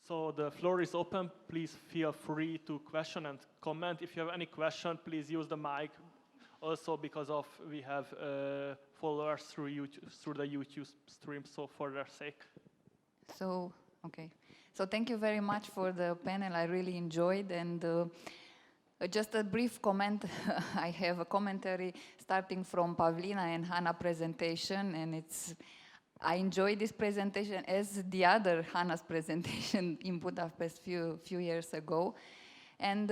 So the floor is open. Please feel free to question and comment. If you have any question, please use the mic. Also, because of we have followers through YouTube, through the YouTube stream, so for their sake. So, okay. So thank you very much for the panel. I really enjoyed, and just a brief comment. I have a commentary starting from Pavlina and Hannah presentation, and I enjoyed this presentation as the other Hannah's presentation in Budapest few years ago. And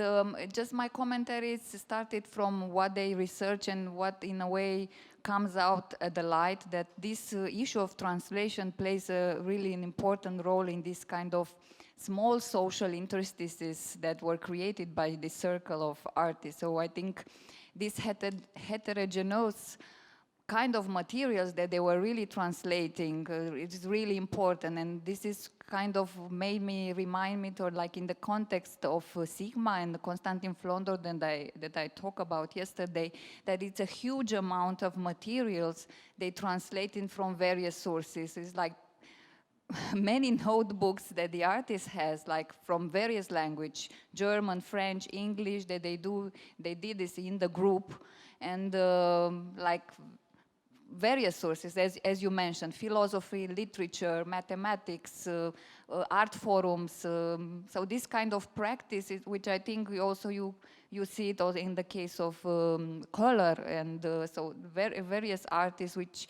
just my commentaries started from what they research and what in a way comes out at the light, that this issue of translation plays a really an important role in this kind of small social interstices that were created by the circle of artists. So I think this heterogeneous kind of materials that they were really translating, it is really important, and this is kind of remind me to, like in the context of Sigma and Konstantin Flondor that I talked about yesterday, that it's a huge amount of materials they translated from various sources. It's like many notebooks that the artist has, like from various language, German, French, English, that they did this in the group, and like various sources, as you mentioned, philosophy, literature, mathematics, art forums. So this kind of practice, which I think you see it also in the case of color, and so various artists which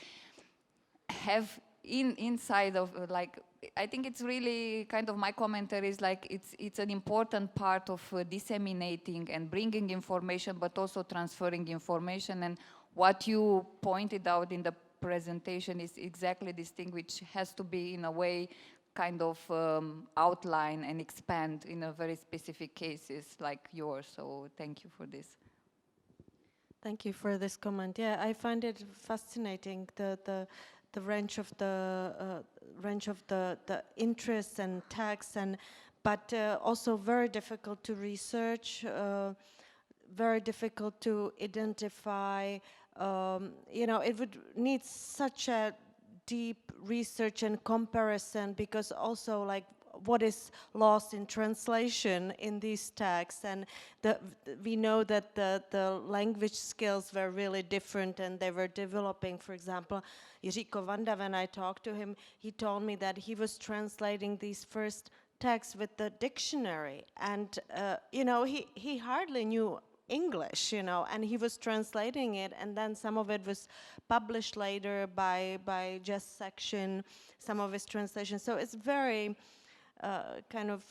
have inside of like, I think it's really kind of my commentary is like it's an important part of disseminating and bringing information, but also transferring information. And what you pointed out in the presentation is exactly this thing which has to be in a way kind of outline and expand in a very specific cases like yours. So thank you for this. Thank you for this comment. Yeah, I find it fascinating, the range of the interests and texts, but also very difficult to research, very difficult to identify. It would need such a deep research and comparison, because also like what is lost in translation in these texts, and we know that the language skills were really different and they were developing. For example, Jiří Kovanda, when I talked to him, he told me that he was translating these first texts with the dictionary, and he hardly knew English, and he was translating it, and then some of it was published later by Just Section, some of his translations. So it's very kind of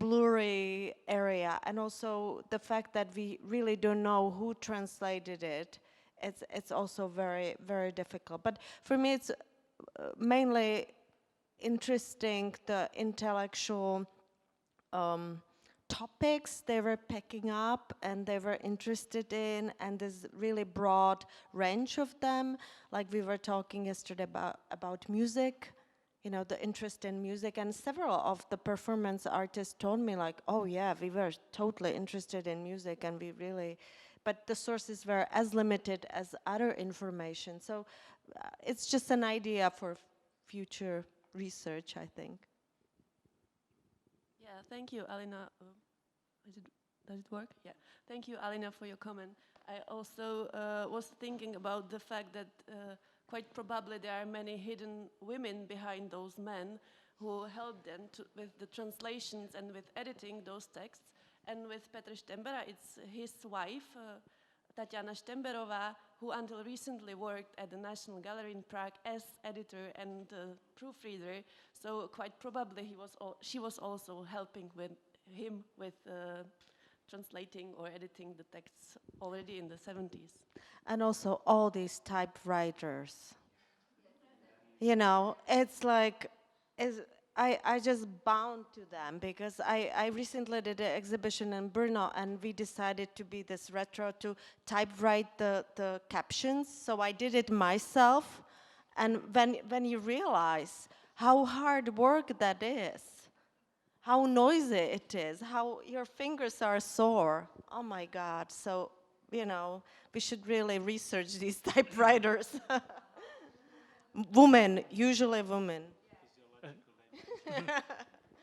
blurry area, and also the fact that we really don't know who translated it, it's also very, very difficult. But for me, it's mainly interesting, the intellectual topics they were picking up and they were interested in, and this really broad range of them. Like we were talking yesterday about music, the interest in music, and several of the performance artists told me like, oh yeah, we were totally interested in music, and we really, but the sources were as limited as other information. So it's just an idea for future research, I think. Yeah, thank you, Alina. Does it work? Yeah. Thank you, Alina, for your comment. I also was thinking about the fact that quite probably there are many hidden women behind those men who help them with the translations and with editing those texts. And with Petr Štembera, it's his wife, Tatiana Štemberová, who until recently worked at the National Gallery in Prague as editor and proofreader. So quite probably she was also helping him with translating or editing the texts already in the 70s. And also all these typewriters. It's like, I just bound to them, because I recently did an exhibition in Brno, and we decided to be this retro to typewrite the captions. So I did it myself, and when you realize how hard work that is, how noisy it is, how your fingers are sore, oh my God. So, we should really research these typewriters. Women, usually women.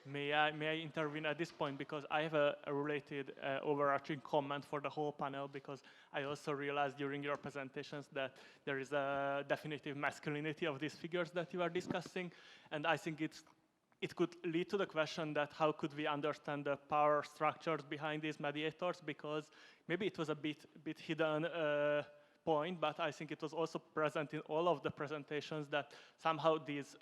May I intervene at this point, because I have a related overarching comment for the whole panel, because I also realized during your presentations that there is a definitive masculinity of these figures that you are discussing, and I think it could lead to the question that how could we understand the power structures behind these mediators, because maybe it was a bit hidden point, but I think it was also present in all of the presentations that somehow these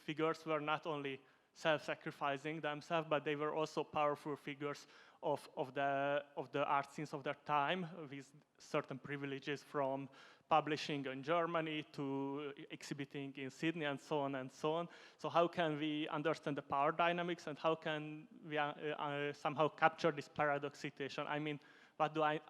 figures were not only self-sacrificing themselves, but they were also powerful figures of the art scenes of their time, with certain privileges, from publishing in Germany to exhibiting in Sydney and so on and so on. So how can we understand the power dynamics, and how can we somehow capture this paradox situation? I mean, what do I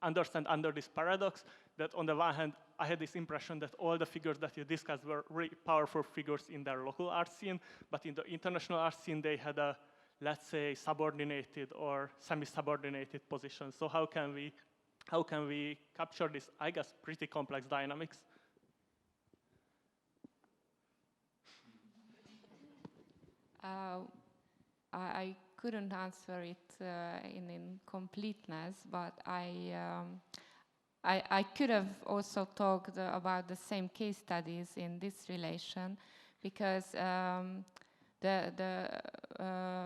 understand under this paradox? That on the one hand, I had this impression that all the figures that you discussed were really powerful figures in their local art scene, but in the international art scene, they had a, let's say, subordinated or semi-subordinated position. So how can we capture this, I guess, pretty complex dynamics? I couldn't answer it in completeness, but I could have also talked about the same case studies in this relation, because the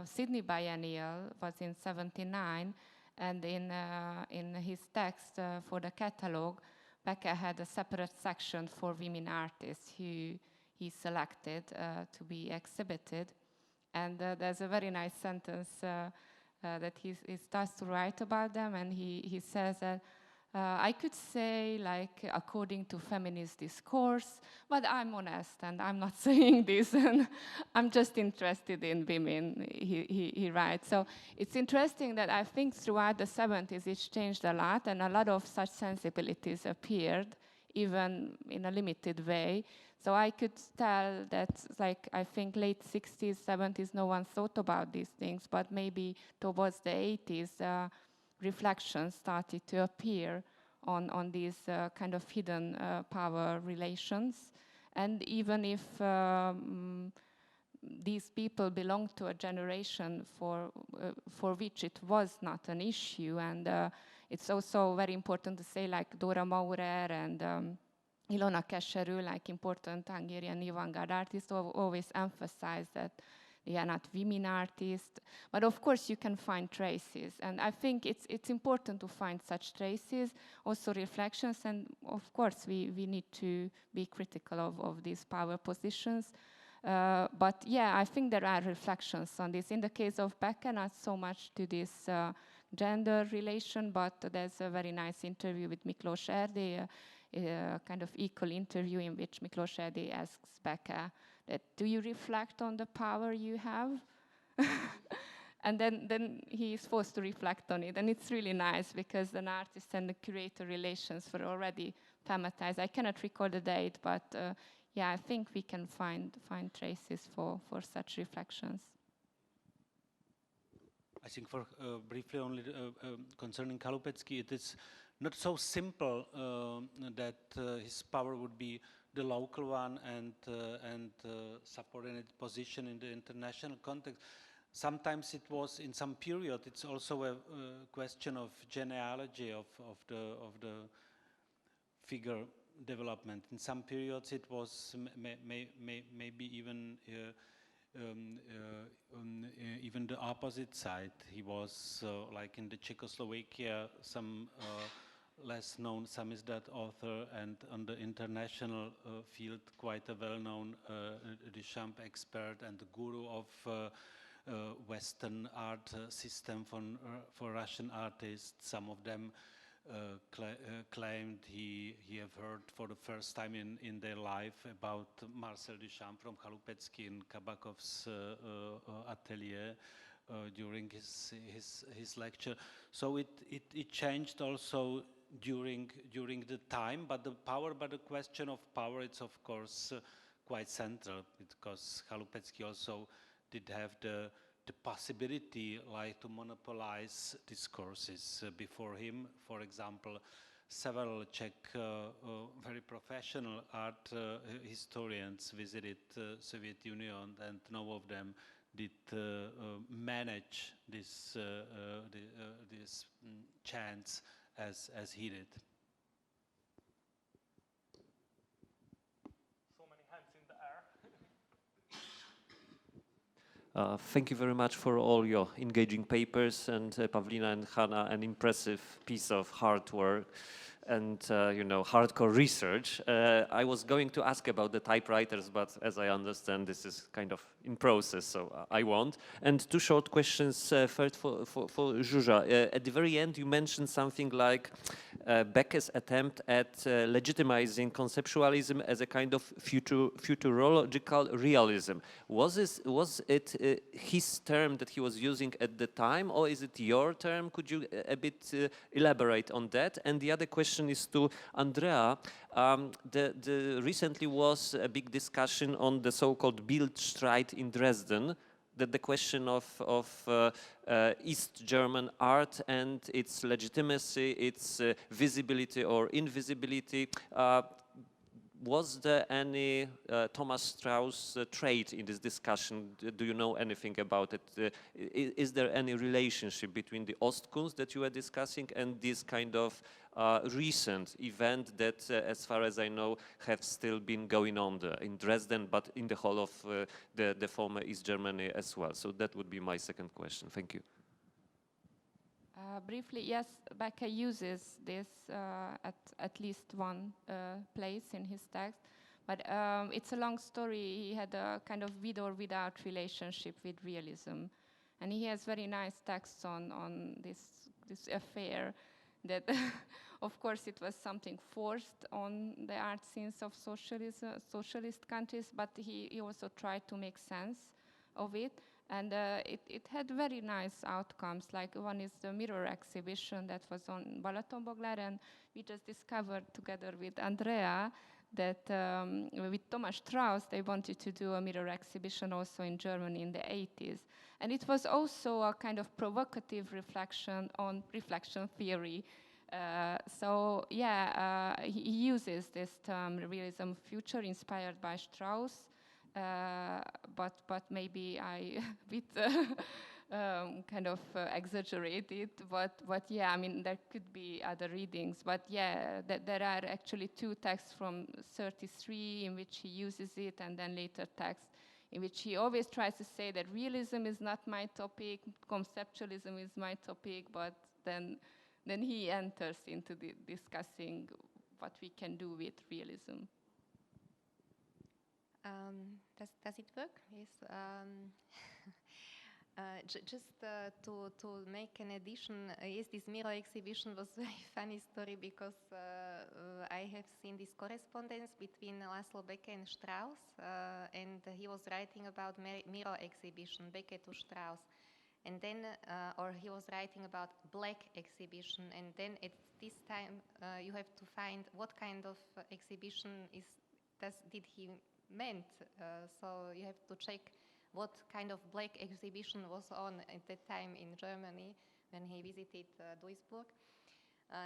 Sydney Biennial was in '79, and in his text for the catalogue, Becker had a separate section for women artists who he selected to be exhibited. And there's a very nice sentence that he starts to write about them, and he says that I could say, like, according to feminist discourse, but I'm honest and I'm not saying this, and I'm just interested in women, he writes. So it's interesting that I think throughout the 70s it changed a lot, and a lot of such sensibilities appeared, even in a limited way. So I could tell that, like, I think late 60s, 70s, no one thought about these things, but maybe towards the 80s, reflections started to appear on these kind of hidden power relations. And even if these people belong to a generation for which it was not an issue, and it's also very important to say, like Dora Maurer and Ilona Keserű, like important Hungarian avant-garde artists, always emphasize that they are not women artists, but of course you can find traces, and I think it's important to find such traces, also reflections, and of course we need to be critical of these power positions. But yeah, I think there are reflections on this. In the case of Becker, not so much to this gender relation, but there's a very nice interview with Miklós Erdély, a kind of equal interview in which Miklós Erdély asks Becker that, do you reflect on the power you have? And then he is forced to reflect on it. And it's really nice, because an artist and the curator relations were already thematized. I cannot recall the date, but yeah, I think we can find traces for such reflections. I think for briefly only concerning Kalupecký, it is not so simple that his power would be the local one and subordinate position in the international context. Sometimes it was in some period. It's also a question of genealogy of the figure development. In some periods, it was maybe even even the opposite side. He was like in the Czechoslovakia, some less known samizdat author, and on the international field, quite a well-known Duchamp expert and the guru of Western art system for Russian artists. Some of them claimed he have heard for the first time in their life about Marcel Duchamp from Kalupecký in Kabakov's atelier during his lecture. So it changed also during the time, but the question of power, it's of course quite central, because Kalupecký also did have the possibility, like, to monopolize discourses before him. For example, several Czech very professional art historians visited Soviet Union, and none of them did manage this chance as he did. So many hands in the air. Thank you very much for all your engaging papers, and Pavlina and Hanna, an impressive piece of hard work and hardcore research. I was going to ask about the typewriters, but as I understand, this is kind of in process, so I won't. And two short questions. First for Zsuzsa. At the very end, you mentioned something like Becke's attempt at legitimizing conceptualism as a kind of futurological realism. Was it his term that he was using at the time, or is it your term? Could you a bit elaborate on that? And the other question is to Andrea. Recently was a big discussion on the so-called Bildstreit in Dresden, that the question of East German art and its legitimacy, its visibility or invisibility. Was there any Thomas Strauss trait in this discussion? Do you know anything about it? Is there any relationship between the Ostkunst that you were discussing and this kind of recent event that, as far as I know, have still been going on in Dresden, but in the whole of the former East Germany as well? So that would be my second question. Thank you. Briefly, yes, Becker uses this at least one place in his text, but it's a long story. He had a kind of with or without relationship with realism, and he has very nice texts on this affair that, of course, it was something forced on the art scenes of socialist countries, but he also tried to make sense of it. And it had very nice outcomes. Like one is the mirror exhibition that was on Balatonboglár, and we just discovered together with Andrea that with Thomas Strauss they wanted to do a mirror exhibition also in Germany in the 80s. And it was also a kind of provocative reflection on reflection theory. He uses this term realism future inspired by Strauss. But maybe I bit kind of exaggerated. But yeah, I mean there could be other readings. But yeah, there are actually two texts from '33 in which he uses it, and then later texts in which he always tries to say that realism is not my topic, conceptualism is my topic. But then he enters into discussing what we can do with realism. Does it work? Yes. Just to make an addition, yes, this mirror exhibition was a very funny story because I have seen this correspondence between Laszlo Becker and Strauss, and he was writing about mirror exhibition, Becker to Strauss, and then, or he was writing about black exhibition, and then at this time you have to find what kind of exhibition did he meant. So you have to check what kind of black exhibition was on at that time in Germany when he visited Duisburg.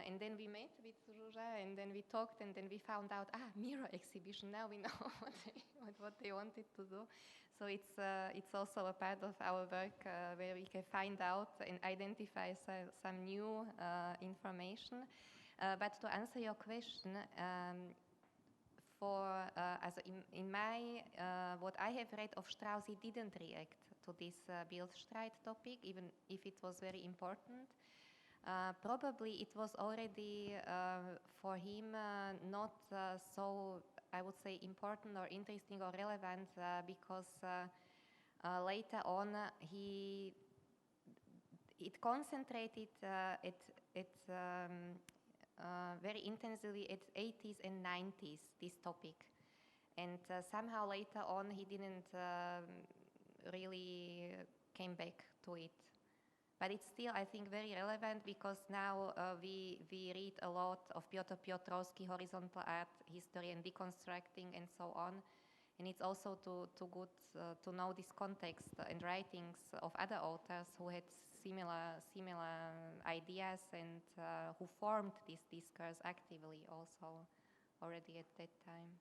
And then we met with Zsuzsa, and then we talked, and then we found out, mirror exhibition, now we know what they wanted to do. So it's also a part of our work where we can find out and identify some new information. But to answer your question, in my what I have read of Strauss, he didn't react to this Bildstreit topic, even if it was very important. Probably it was already for him not so, I would say, important or interesting or relevant because later on it concentrated very intensively at 80s and 90s, this topic. And somehow later on he didn't really came back to it. But it's still, I think, very relevant because now we read a lot of Piotr Piotrowski, horizontal art history and deconstructing and so on. And it's also too good to know this context and writings of other authors who had similar ideas and who formed this discourse actively also already at that time.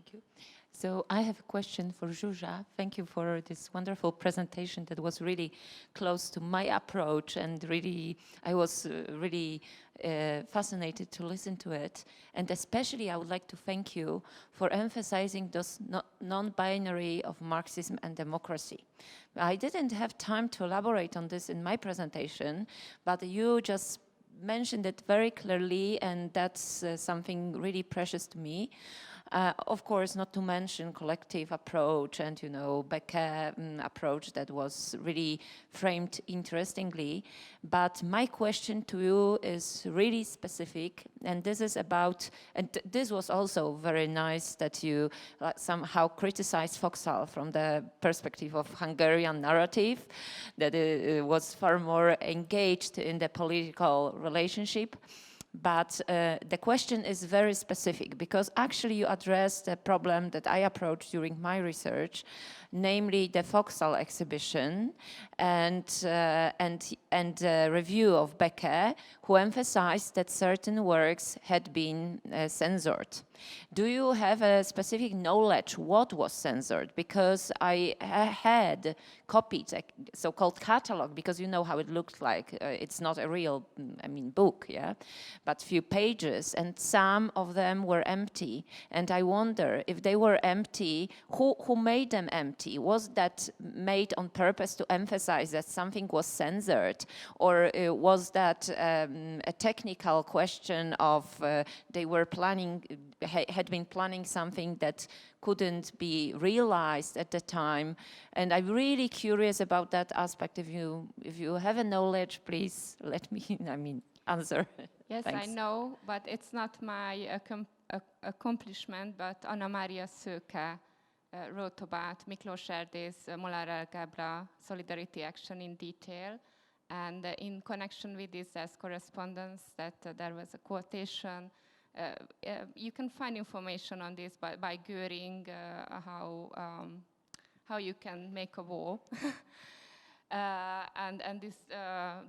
Thank you. So I have a question for Zsuzsa. Thank you for this wonderful presentation that was really close to my approach, and really, I was really fascinated to listen to it. And especially I would like to thank you for emphasizing those non-binary of Marxism and democracy. I didn't have time to elaborate on this in my presentation, but you just mentioned it very clearly, and that's something really precious to me. Of course, not to mention collective approach and, you know, Becker approach that was really framed interestingly. But my question to you is really specific, and this is about, and this was also very nice that you somehow criticized Foxhall from the perspective of Hungarian narrative, that it was far more engaged in the political relationship. But the question is very specific, because actually you addressed a problem that I approached during my research, namely the Foxhall exhibition and review of Becker, who emphasized that certain works had been censored. Do you have a specific knowledge what was censored? Because I had copied a so-called catalog, because you know how it looked like. It's not a real, book, yeah, but few pages, and some of them were empty. And I wonder if they were empty, who made them empty? Was that made on purpose to emphasize that something was censored, or was that a technical question of they were planning? Had been planning something that couldn't be realized at the time, and I'm really curious about that aspect. If you have a knowledge, please let me, answer. Yes, Thanks. I know, but it's not my accomplishment, but Anna Maria Szőke wrote about Miklós Erdély's Molár Gábor solidarity action in detail, and in connection with this as correspondence, that there was a quotation. You can find information on this by Göring, how you can make a wall. And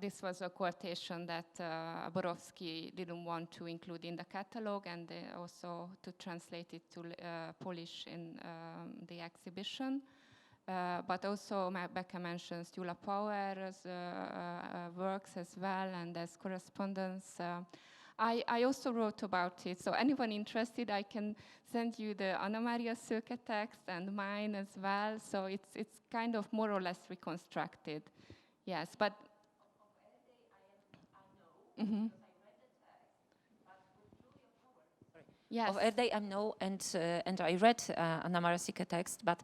this was a quotation that Borowski didn't want to include in the catalog, and also to translate it to Polish in the exhibition. But also Becker mentions Gyula Power's works as well, and as correspondence. I also wrote about it, so anyone interested, I can send you the Anna Maria Szőke text and mine as well. So it's kind of more or less reconstructed, yes. But yes. Of Erdély, I know, and I read Anna Maria Szőke text, but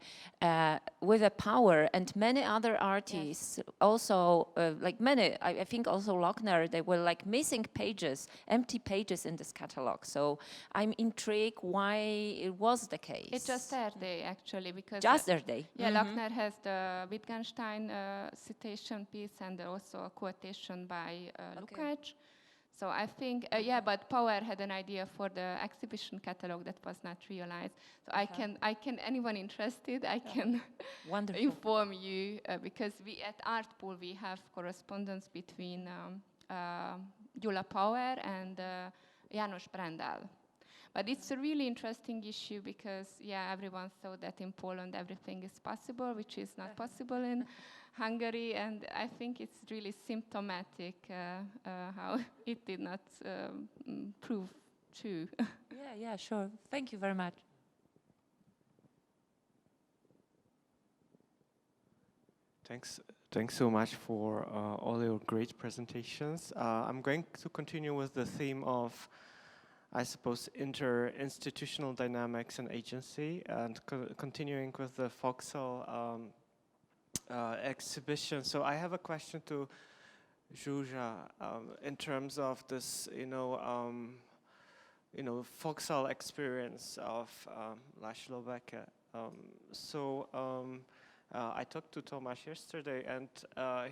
with a power and many other artists, yes. Also, like many, I think also Lochner, they were like missing pages, empty pages in this catalog. So I'm intrigued why it was the case. It's just Erdély, actually, because... Just Erdély. Yeah, Lochner has the Wittgenstein citation piece, and also a quotation by Lukács. So I think, but Power had an idea for the exhibition catalog that was not realized. So I can, anyone interested, I can inform you, because we at Artpool, we have correspondence between Gyula Power and János Brendel. But it's a really interesting issue because, everyone thought that in Poland everything is possible, which is not possible in Hungary, and I think it's really symptomatic how it did not prove true. Yeah, sure. Thank you very much. Thanks so much for all your great presentations. I'm going to continue with the theme of, I suppose, inter-institutional dynamics and agency, and continuing with the Foxhall exhibition. So I have a question to Zsuzsa in terms of this, Foxhall experience of László Becker. I talked to Tomasz yesterday, and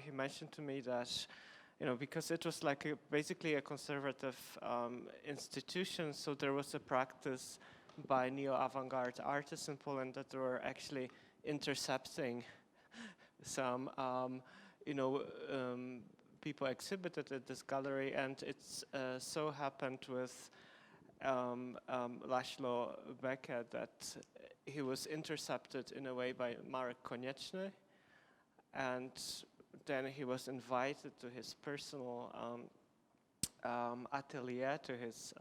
he mentioned to me that, because it was like basically a conservative institution, so there was a practice by neo-avant-garde artists in Poland that were actually intercepting some, people exhibited at this gallery, and it's so happened with Laszlo Becker that he was intercepted in a way by Marek Konieczny, and then he was invited to his personal atelier, to his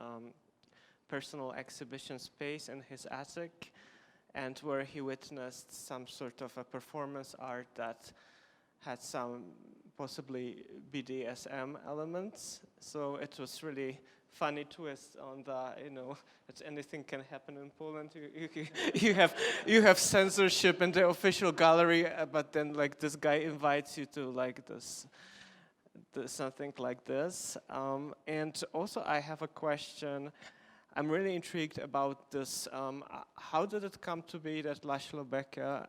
personal exhibition space in his attic, and where he witnessed some sort of a performance art that had some possibly BDSM elements. So it was really funny twist on the, that anything can happen in Poland. You have censorship in the official gallery, but then like this guy invites you to like this something like this. And also I have a question. I'm really intrigued about this. How did it come to be that Laszlo Becker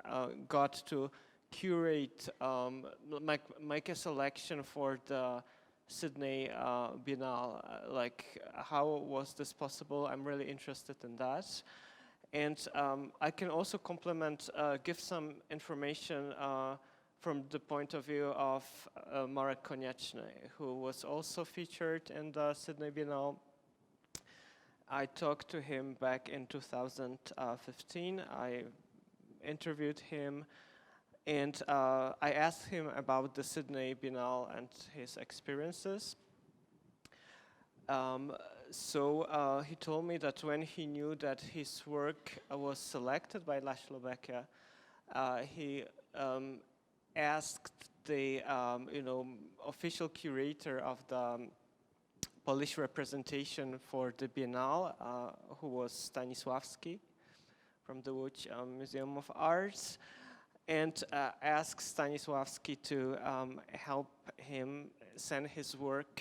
got to curate, make a selection for the Sydney Biennale? Like, how was this possible? I'm really interested in that. And I can also complement, give some information from the point of view of Marek Konieczny, who was also featured in the Sydney Biennale. I talked to him back in 2015. I interviewed him, and I asked him about the Sydney Biennale and his experiences. So he told me that when he knew that his work was selected by Laszlo Becker, he asked the official curator of the Polish representation for the Biennale, who was Stanisławski from the Łódź Museum of Arts, and asked Stanisławski to help him send his work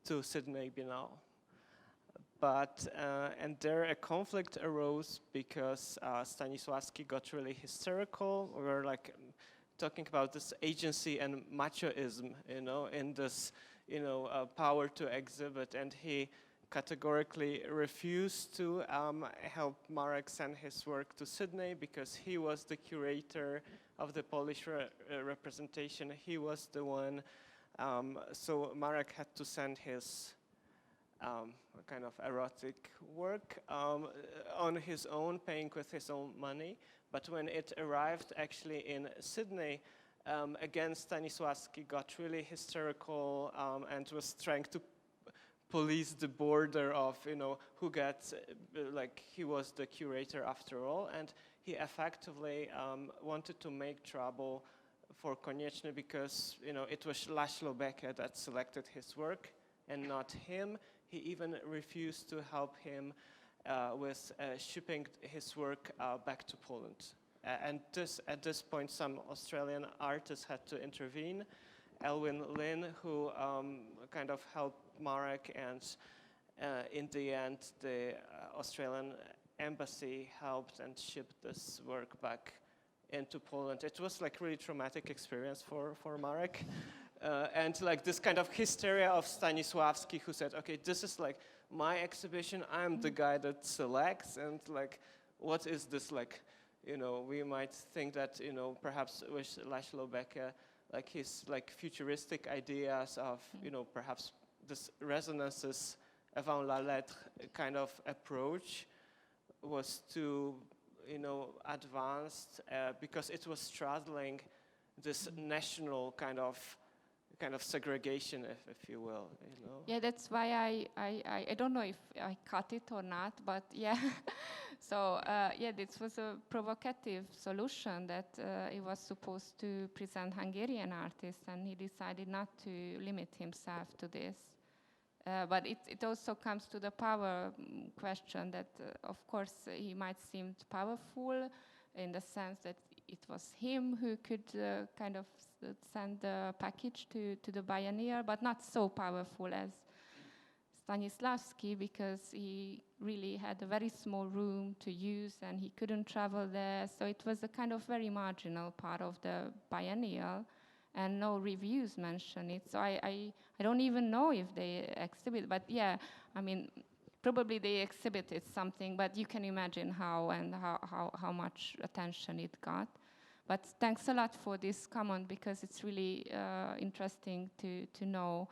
to Sydney Biennale. But, and there a conflict arose because Stanisławski got really hysterical. We were like talking about this agency and machoism, in this, power to exhibit, and he categorically refused to help Marek send his work to Sydney because he was the curator of the Polish representation. He was the one, so Marek had to send his kind of erotic work on his own, paying with his own money. But when it arrived actually in Sydney, again, Stanisławski got really hysterical and was trying to police the border of, who gets, like he was the curator after all, and he effectively wanted to make trouble for Konieczny because, it was Laszlo Becker that selected his work and not him. He even refused to help him with shipping his work back to Poland. And at this point, some Australian artists had to intervene. Elwyn Lynn, who kind of helped Marek, and in the end, the Australian embassy helped and shipped this work back into Poland. It was like really traumatic experience for Marek. And like this kind of hysteria of Stanisławski, who said, okay, this is like my exhibition, I'm the guy that selects, and like, what is this like? We might think that, perhaps with Laszlo Becker, like his like futuristic ideas of, perhaps this resonances avant la lettre kind of approach was too, advanced because it was straddling this national kind of segregation, if you will, Yeah, that's why I don't know if I cut it or not, but yeah. So yeah, this was a provocative solution that he was supposed to present Hungarian artists, and he decided not to limit himself to this. But it also comes to the power question that, of course, he might seem powerful in the sense that it was him who could kind of send the package to the Biennial, but not so powerful as Stanisławski, because he really had a very small room to use and he couldn't travel there. So it was a kind of very marginal part of the Biennial, and no reviews mention it. So I don't even know if they exhibit, but yeah, I mean, probably they exhibited something, but you can imagine how and how much attention it got. But thanks a lot for this comment, because it's really interesting to know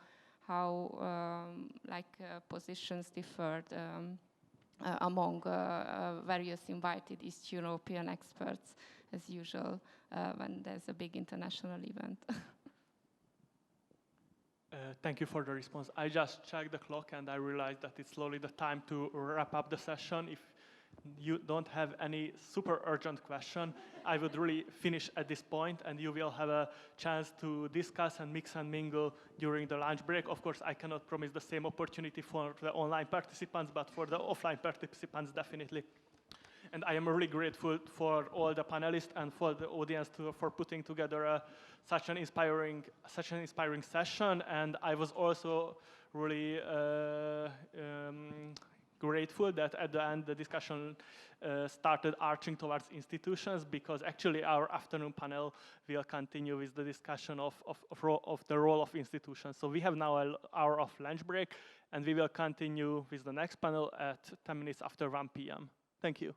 how positions differed among various invited East European experts, as usual, when there's a big international event. Thank you for the response. I just checked the clock and I realized that it's slowly the time to wrap up the session. If you don't have any super urgent question, I would really finish at this point and you will have a chance to discuss and mix and mingle during the lunch break. Of course, I cannot promise the same opportunity for the online participants, but for the offline participants, definitely. And I am really grateful for all the panelists and for the audience for putting together such an inspiring session. And I was also really grateful that at the end the discussion started arching towards institutions, because actually our afternoon panel will continue with the discussion of the role of institutions. So we have now an hour of lunch break, and we will continue with the next panel at 10 minutes after 1 p.m. Thank you.